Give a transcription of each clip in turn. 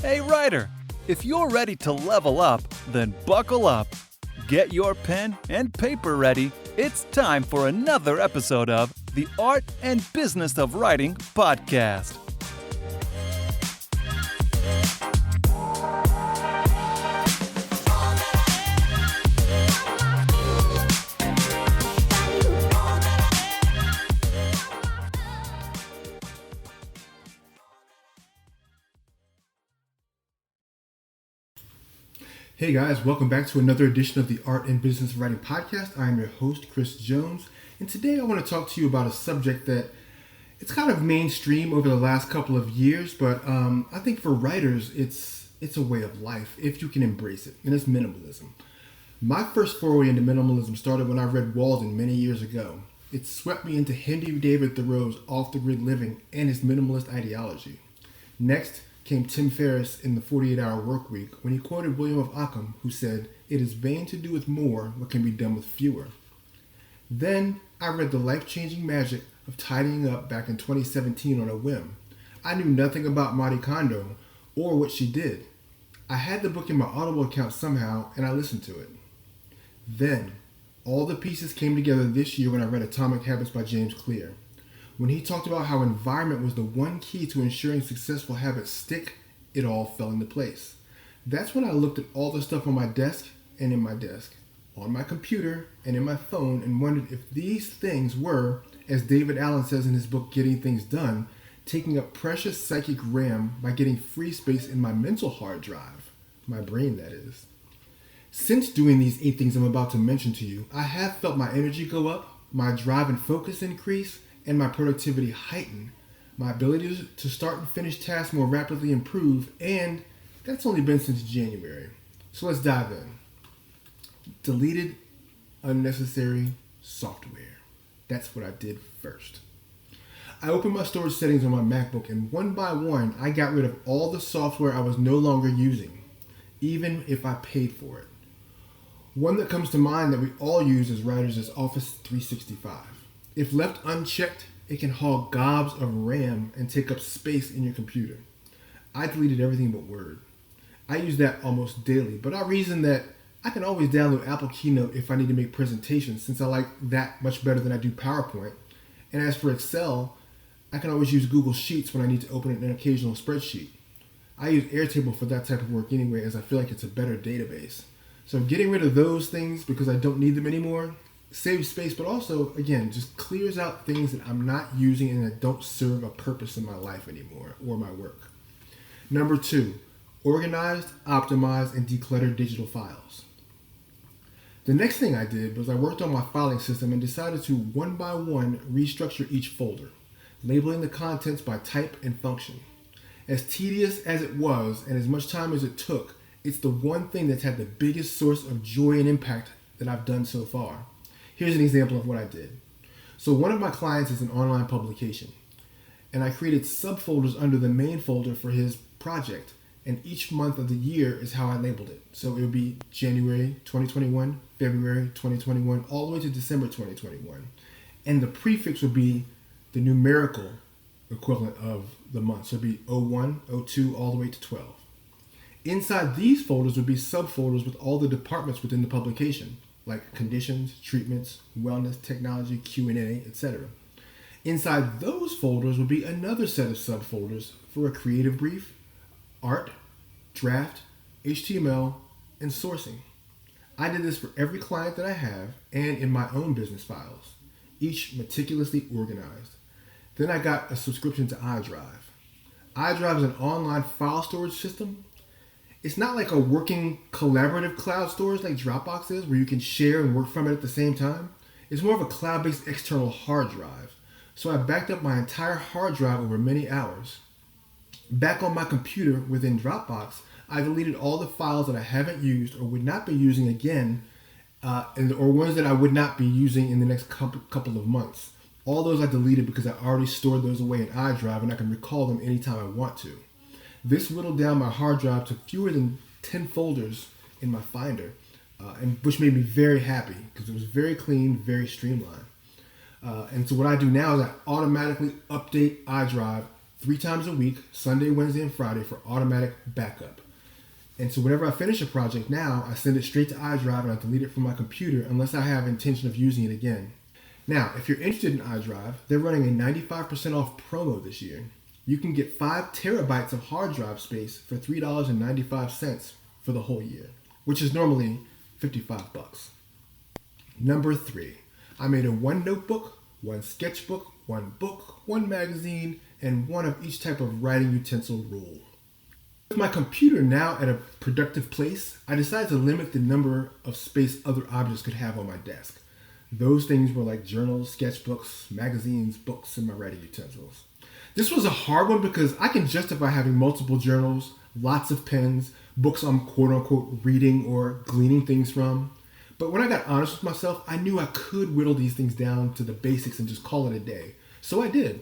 Hey writer, if you're ready to level up, then buckle up. Get your pen and paper ready. It's time for another episode of the Art and Business of Writing podcast. Hey guys, welcome back to another edition of the Art and Business of Writing podcast. I am your host, Chris Jones, and today I want to talk to you about a subject that it's kind of mainstream over the last couple of years, but I think for writers, it's a way of life if you can embrace it, and it's minimalism. My first foray into minimalism started when I read Walden many years ago. It swept me into Henry David Thoreau's off-the-grid living and his minimalist ideology. Next came Tim Ferriss in the 48-Hour Workweek when he quoted William of Occam, who said, "It is vain to do with more what can be done with fewer." Then I read The Life-Changing Magic of Tidying Up back in 2017 on a whim. I knew nothing about Marie Kondo or what she did. I had the book in my Audible account somehow and I listened to it. Then all the pieces came together this year when I read Atomic Habits by James Clear. When he talked about how environment was the one key to ensuring successful habits stick, it all fell into place. That's when I looked at all the stuff on my desk and in my desk, on my computer and in my phone, and wondered if these things were, as David Allen says in his book Getting Things Done, taking up precious psychic RAM by getting free space in my mental hard drive, my brain that is. Since doing these 8 things I'm about to mention to you, I have felt my energy go up, my drive and focus increase, and my productivity heighten, my ability to start and finish tasks more rapidly improve, and that's only been since January. So let's dive in. Deleted unnecessary software. That's what I did first. I opened my storage settings on my MacBook, and one by one, I got rid of all the software I was no longer using, even if I paid for it. One that comes to mind that we all use as writers is Office 365. If left unchecked, it can hog gobs of RAM and take up space in your computer. I deleted everything but Word. I use that almost daily, but I reason that I can always download Apple Keynote if I need to make presentations, since I like that much better than I do PowerPoint. And as for Excel, I can always use Google Sheets when I need to open an occasional spreadsheet. I use Airtable for that type of work anyway, as I feel like it's a better database. So getting rid of those things because I don't need them anymore saves space, but also, again, just clears out things that I'm not using and that don't serve a purpose in my life anymore or my work. Number 2, organized, optimized, and decluttered digital files. The next thing I did was I worked on my filing system and decided to one by one restructure each folder, labeling the contents by type and function. As tedious as it was and as much time as it took, it's the one thing that's had the biggest source of joy and impact that I've done so far. Here's an example of what I did. So one of my clients is an online publication, and I created subfolders under the main folder for his project, and each month of the year is how I labeled it. So it would be January 2021, February 2021, all the way to December 2021. And the prefix would be the numerical equivalent of the month. So it would be 01, 02, all the way to 12. Inside these folders would be subfolders with all the departments within the publication, like conditions, treatments, wellness, technology, Q&A, etc. Inside those folders would be another set of subfolders for a creative brief, art, draft, HTML, and sourcing. I did this for every client that I have and in my own business files, each meticulously organized. Then I got a subscription to iDrive. iDrive is an online file storage system. It's not like a working collaborative cloud storage like Dropbox is, where you can share and work from it at the same time. It's more of a cloud-based external hard drive. So I backed up my entire hard drive over many hours. Back on my computer within Dropbox, I deleted all the files that I haven't used or would not be using again, or ones that I would not be using in the next couple of months. All those I deleted because I already stored those away in iDrive and I can recall them anytime I want to. This whittled down my hard drive to fewer than 10 folders in my Finder, and which made me very happy because it was very clean, very streamlined. And so what I do now is I automatically update iDrive 3 times a week, Sunday, Wednesday, and Friday, for automatic backup. And so whenever I finish a project now, I send it straight to iDrive and I delete it from my computer unless I have intention of using it again. Now, if you're interested in iDrive, they're running a 95% off promo this year. You can get 5 terabytes of hard drive space for $3.95 for the whole year, which is normally $55. Number 3, I made a 1 notebook, 1 sketchbook, 1 book, 1 magazine, and 1 of each type of writing utensil rule. With my computer now at a productive place, I decided to limit the number of space other objects could have on my desk. Those things were like journals, sketchbooks, magazines, books, and my writing utensils. This was a hard one because I can justify having multiple journals, lots of pens, books I'm quote-unquote reading or gleaning things from. But when I got honest with myself, I knew I could whittle these things down to the basics and just call it a day. So I did.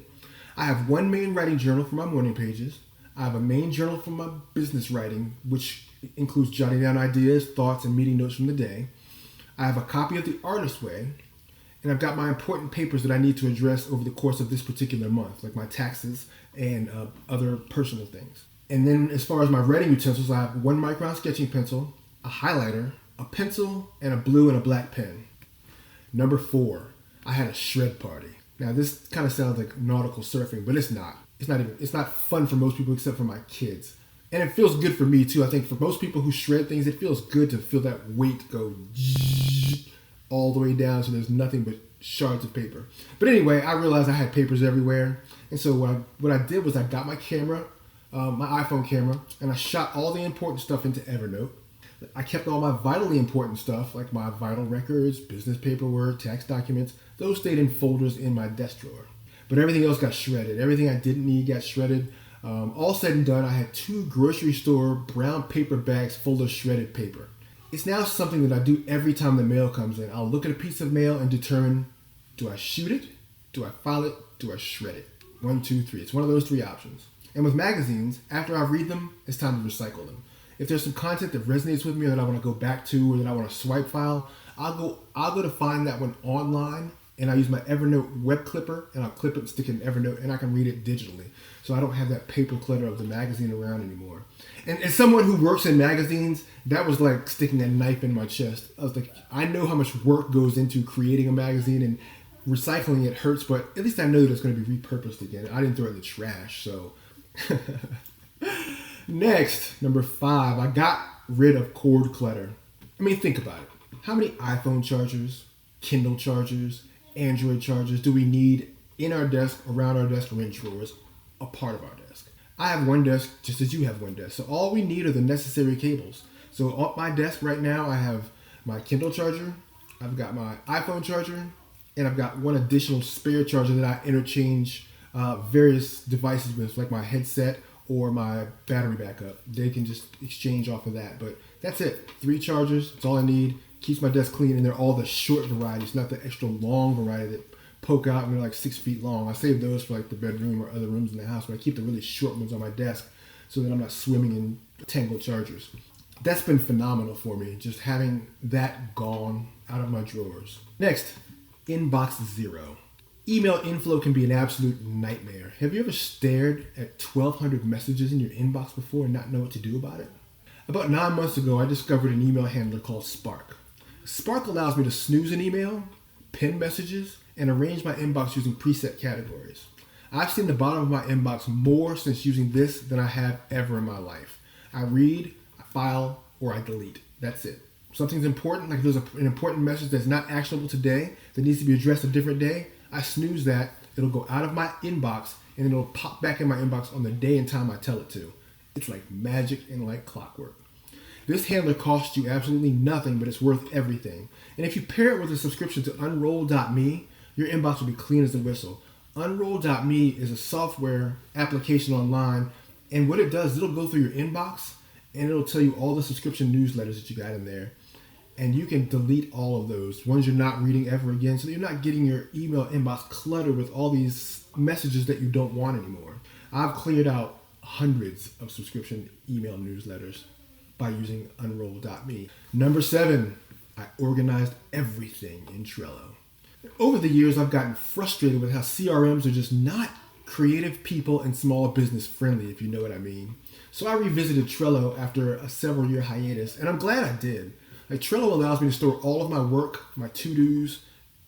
I have 1 main writing journal for my morning pages. I have a main journal for my business writing, which includes jotting down ideas, thoughts, and meeting notes from the day. I have a copy of The Artist's Way, and I've got my important papers that I need to address over the course of this particular month, like my taxes and other personal things. And then as far as my writing utensils, I have 1 micron sketching pencil, a highlighter, a pencil, and a blue and a black pen. Number 4, I had a shred party. Now this kind of sounds like nautical surfing, but it's not. It's not fun for most people except for my kids. And it feels good for me too. I think for most people who shred things, it feels good to feel that weight go all the way down so there's nothing but shards of paper. But anyway, I realized I had papers everywhere. And so what I did was I got my camera, my iPhone camera, and I shot all the important stuff into Evernote. I kept all my vitally important stuff, like my vital records, business paperwork, tax documents. Those stayed in folders in my desk drawer. But everything else got shredded. Everything I didn't need got shredded. All said and done, I had 2 grocery store brown paper bags full of shredded paper. It's now something that I do every time the mail comes in. I'll look at a piece of mail and determine, do I shoot it? Do I file it? Do I shred it? 1, 2, 3. It's one of those 3 options. And with magazines, after I read them, it's time to recycle them. If there's some content that resonates with me or that I want to go back to or that I want to swipe file, I'll go to find that one online, and I use my Evernote web clipper, and I'll clip it and stick it in Evernote, and I can read it digitally. So I don't have that paper clutter of the magazine around anymore. And as someone who works in magazines, that was like sticking a knife in my chest. I was like, I know how much work goes into creating a magazine, and recycling it hurts, but at least I know that it's going to be repurposed again. I didn't throw it in the trash, so... Next, number 5, I got rid of cord clutter. I mean, think about it. How many iPhone chargers, Kindle chargers, Android chargers do we need in our desk, around our desk, or in drawers, a part of our desk? I have one desk just as you have one desk. So all we need are the necessary cables. So on my desk right now, I have my Kindle charger, I've got my iPhone charger, and I've got one additional spare charger that I interchange various devices with, like my headset or my battery backup. They can just exchange off of that. But that's it. 3 chargers. That's all I need. Keeps my desk clean, and they're all the short varieties, not the extra long variety that poke out and they're like 6 feet long. I save those for like the bedroom or other rooms in the house, but I keep the really short ones on my desk so that I'm not swimming in tangled chargers. That's been phenomenal for me, just having that gone out of my drawers. Next, inbox zero. Email inflow can be an absolute nightmare. Have you ever stared at 1,200 messages in your inbox before and not know what to do about it? About 9 months ago, I discovered an email handler called Spark. Spark allows me to snooze an email, pin messages, and arrange my inbox using preset categories. I've seen the bottom of my inbox more since using this than I have ever in my life. I read, I file, or I delete. That's it. Something's important, like there's an important message that's not actionable today that needs to be addressed a different day. I snooze that, it'll go out of my inbox, and it'll pop back in my inbox on the day and time I tell it to. It's like magic and like clockwork. This handler costs you absolutely nothing, but it's worth everything. And if you pair it with a subscription to Unroll.me, your inbox will be clean as a whistle. Unroll.me is a software application online, and what it does, it'll go through your inbox, and it'll tell you all the subscription newsletters that you got in there. And you can delete all of those, ones you're not reading ever again, so that you're not getting your email inbox cluttered with all these messages that you don't want anymore. I've cleared out hundreds of subscription email newsletters by using Unroll.me. Number 7, I organized everything in Trello. Over the years, I've gotten frustrated with how CRMs are just not creative people and small business friendly, if you know what I mean. So I revisited Trello after a several year hiatus, and I'm glad I did. Like, Trello allows me to store all of my work, my to-dos,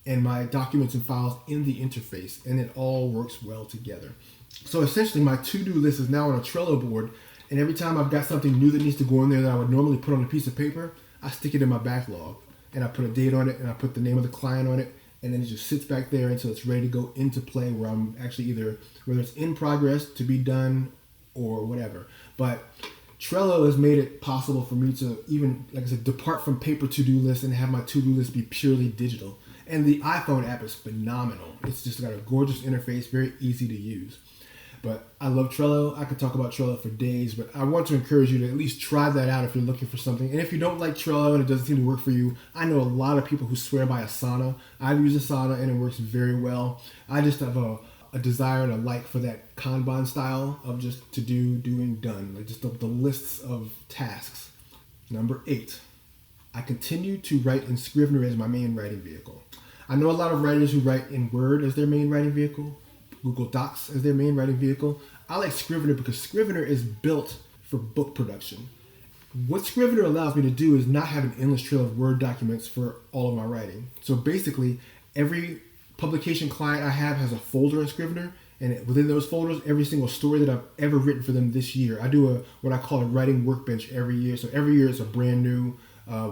and my documents and files in the interface, and it all works well together. So essentially, my to-do list is now on a Trello board, and every time I've got something new that needs to go in there that I would normally put on a piece of paper, I stick it in my backlog, and I put a date on it, and I put the name of the client on it, and then it just sits back there until it's ready to go into play, where I'm actually either, whether it's in progress to be done or whatever. But Trello has made it possible for me to even, like I said, depart from paper to-do lists and have my to-do list be purely digital. And the iPhone app is phenomenal. It's just got a gorgeous interface, very easy to use. But I love Trello. I could talk about Trello for days, but I want to encourage you to at least try that out if you're looking for something. And if you don't like Trello and it doesn't seem to work for you, I know a lot of people who swear by Asana. I've used Asana and it works very well. I just have a desire and a like for that Kanban style of just to do, doing, done. Like just the lists of tasks. Number 8, I continue to write in Scrivener as my main writing vehicle. I know a lot of writers who write in Word as their main writing vehicle, Google Docs as their main writing vehicle. I like Scrivener because Scrivener is built for book production. What Scrivener allows me to do is not have an endless trail of Word documents for all of my writing. So basically, every publication client I have has a folder in Scrivener, and within those folders, every single story that I've ever written for them this year. I do what I call a writing workbench every year. So every year it's a brand new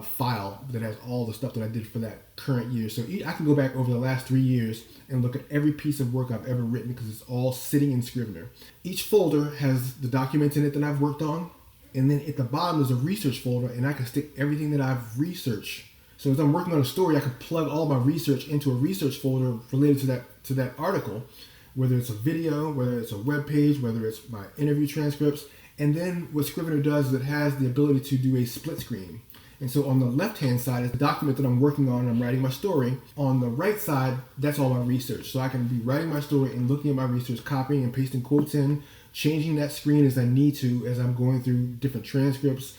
file that has all the stuff that I did for that current year. So I can go back over the last 3 years and look at every piece of work I've ever written because it's all sitting in Scrivener. Each folder has the documents in it that I've worked on, and then at the bottom there's a research folder, and I can stick everything that I've researched. So as I'm working on a story, I can plug all my research into a research folder related to that article, whether it's a video, whether it's a web page, whether it's my interview transcripts. And then what Scrivener does is it has the ability to do a split screen. And so on the left-hand side is the document that I'm working on and I'm writing my story. On the right side, that's all my research. So I can be writing my story and looking at my research, copying and pasting quotes in, changing that screen as I need to as I'm going through different transcripts,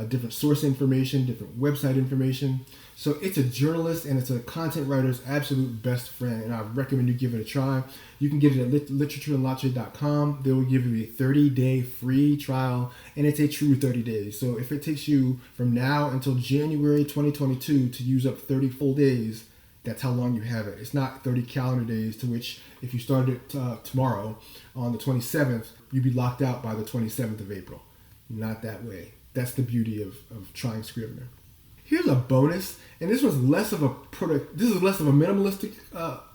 different source information, different website information. So it's a journalist and it's a content writer's absolute best friend, and I recommend you give it a try. You can get it at literatureandlatte.com. They will give you a 30-day free trial, and it's a true 30 days. So if it takes you from now until January 2022 to use up 30 full days, that's how long you have it. It's not 30 calendar days, to which if you started tomorrow on the 27th, you'd be locked out by the 27th of April. Not that way. That's the beauty of trying Scrivener. Here's a bonus, and this is less of a minimalistic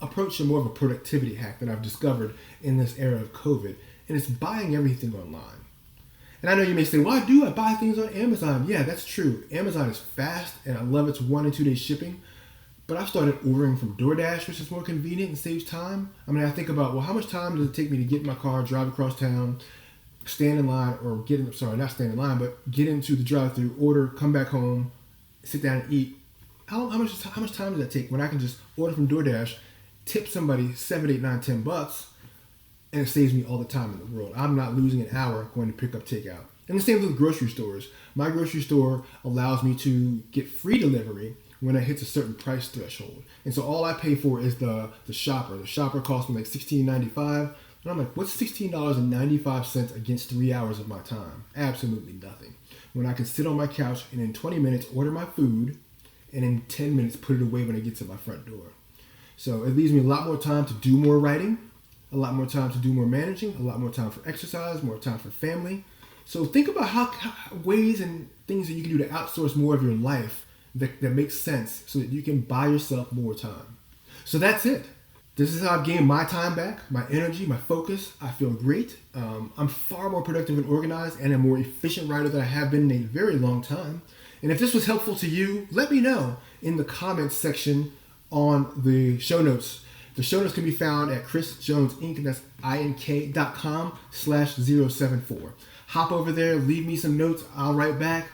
approach and more of a productivity hack that I've discovered in this era of COVID, and it's buying everything online. And I know you may say, why do I buy things on Amazon? Yeah, that's true. Amazon is fast, and I love its 1 and 2 day shipping. But I've started ordering from DoorDash, which is more convenient and saves time. I mean, I think about, well, how much time does it take me to get in my car, drive across town, stand in line, or get into the drive-thru, order, come back home, sit down and eat. How much time does that take when I can just order from DoorDash, tip somebody $7, $8, $9, $10, and it saves me all the time in the world. I'm not losing an hour going to pick up takeout. And the same with grocery stores. My grocery store allows me to get free delivery when it hits a certain price threshold. And so all I pay for is the shopper. The shopper costs me like $16.95. And I'm like, what's $16.95 against 3 hours of my time? Absolutely nothing. When I can sit on my couch and in 20 minutes order my food, and in 10 minutes put it away when it gets to my front door. So it leaves me a lot more time to do more writing, a lot more time to do more managing, a lot more time for exercise, more time for family. So think about how ways and things that you can do to outsource more of your life that makes sense so that you can buy yourself more time. So that's it. This is how I've gained my time back, my energy, my focus. I feel great. I'm far more productive and organized and a more efficient writer than I have been in a very long time. And if this was helpful to you, let me know in the comments section on the show notes. The show notes can be found at chrisjonesinc, and that's ink.com/074. Hop over there, leave me some notes, I'll write back.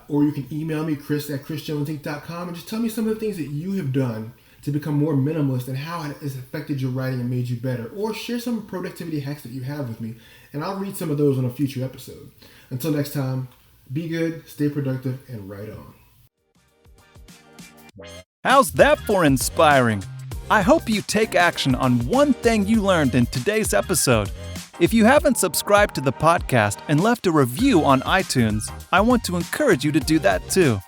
Or you can email me, chris@chrisjonesinc.com, and just tell me some of the things that you have done to become more minimalist and how it has affected your writing and made you better. Or share some productivity hacks that you have with me, and I'll read some of those on a future episode. Until next time, be good, stay productive, and write on. How's that for inspiring? I hope you take action on one thing you learned in today's episode. If you haven't subscribed to the podcast and left a review on iTunes, I want to encourage you to do that too.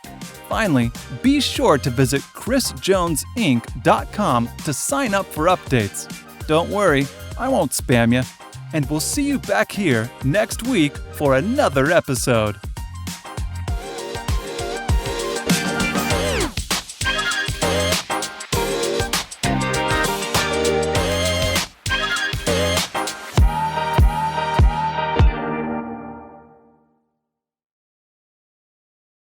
Finally, be sure to visit chrisjonesinc.com to sign up for updates. Don't worry, I won't spam you. And we'll see you back here next week for another episode.